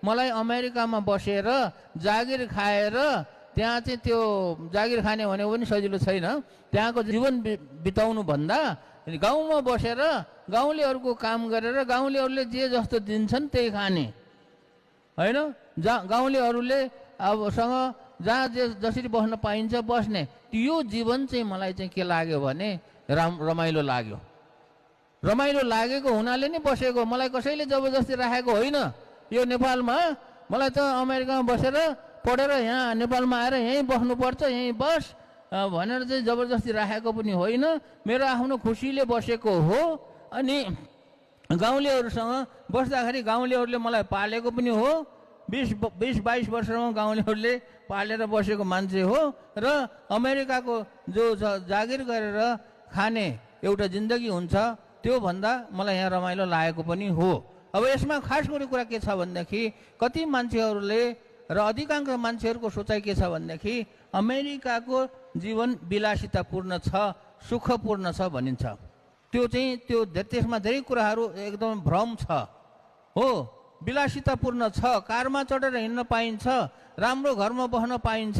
मलाई अमेरिकामा बसेर जागिर खाएर त्यहाँ चाहिँ त्यो जागिर खाने भनेको पनि सजिलो छैन। त्यहाँको जीवन बिताउनु भन्दा गाउँमा बसेर गाउँलेहरूको काम गरेर गाउँलेहरूले जे जस्तो दिन्छन् त्यही खाने होइन। गाउँलेहरूले अबसँग जहाँ जसरी बस्न पाइन्छ बस्ने, त्यो जीवन चाहिँ मलाई चाहिँ के लाग्यो भने रमाइलो लाग्यो। रमाइलो लागेको हुनाले नै बसेको, मलाई कसैले जबरजस्ती राखेको होइन। यो नेपालमा मलाई त अमेरिकामा बसेर पढेर यहाँ नेपालमा आएर यहीँ बस्नुपर्छ, यहीँ बस भनेर चाहिँ जबरजस्ती राखेको पनि होइन। मेरो आफ्नो खुसीले बसेको हो। अनि गाउँलेहरूसँग बस्दाखेरि गाउँलेहरूले मलाई पालेको पनि हो। 20-22 वर्षमा गाउँलेहरूले पालेर बसेको मान्छे हो। र अमेरिकाको जो जागिर गरेर खाने एउटा जिन्दगी हुन्छ, त्यो भन्दा मलाई यहाँ रमाइलो लागेको पनि हो। अब यसमा खास गरी कुरा के छ भनेदेखि कति मान्छेहरूले र अधिकांश मान्छेहरूको सोचाइ के छ भनेदेखि अमेरिकाको जीवन विलासितापूर्ण छ, सुखपूर्ण छ भनिन्छ। त्यो चाहिँ त्यसमा धेरै कुराहरू एकदम भ्रम छ हो। विलासितापूर्ण छ, कारमा चढेर हिँड्न पाइन्छ, राम्रो घरमा बस्न पाइन्छ,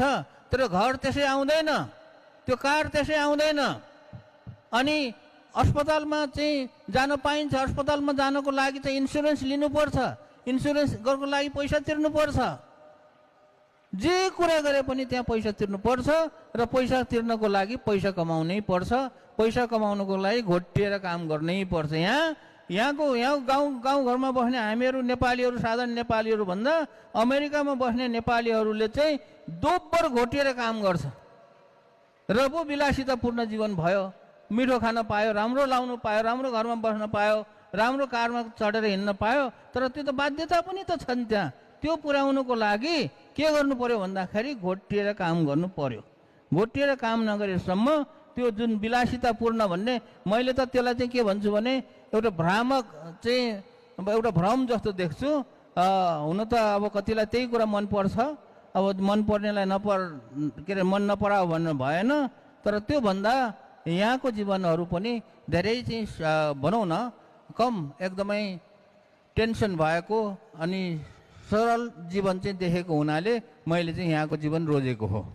तर घर त्यसै आउँदैन, त्यो कार त्यसै आउँदैन। अनि अस्पतालमा चाहिँ जान पाइन्छ, अस्पतालमा जानको लागि चाहिँ इन्सुरेन्स लिनुपर्छ, इन्सुरेन्स गर्नको लागि पैसा तिर्नुपर्छ। जे कुरा गरे पनि त्यहाँ पैसा तिर्नुपर्छ र पैसा तिर्नको लागि पैसा कमाउनै पर्छ। पैसा कमाउनको लागि घोटिएर काम गर्नै पर्छ। यहाँ गाउँघरमा बस्ने हामीहरू नेपालीहरू, साधारण नेपालीहरू भन्दा अमेरिकामा बस्ने नेपालीहरूले चाहिँ दोब्बर घोटिएर काम गर्छ र पो विलासितापूर्ण जीवन भयो। मिठो खान पायो, राम्रो लाउनु पायो, राम्रो घरमा बस्न पायो, राम्रो कारमा चढेर हिँड्न पायो। तर त्यो त बाध्यता पनि त छन् त्यहाँ। त्यो पुर्याउनुको लागि के गर्नु पर्यो भन्दाखेरि घोटिएर काम गर्नु पर्यो। घोटिएर काम नगरेसम्म त्यो जुन विलासितापूर्ण भन्ने, मैले त त्यसलाई चाहिँ के भन्छु भने एउटा भ्रामक चाहिँ एउटा भ्रम जस्तो देख्छु। हुन त अब कतिलाई त्यही कुरा मनपर्छ, अब मन पर्नेलाई मन नपराओ भन्नु भएन। तर त्योभन्दा यहाँको जीवनहरू पनि धेरै चाहिँ भनौँ न कम, एकदमै टेन्सन भएको अनि सरल जीवन चाहिँ देखेको हुनाले मैले चाहिँ यहाँको जीवन रोजेको हो।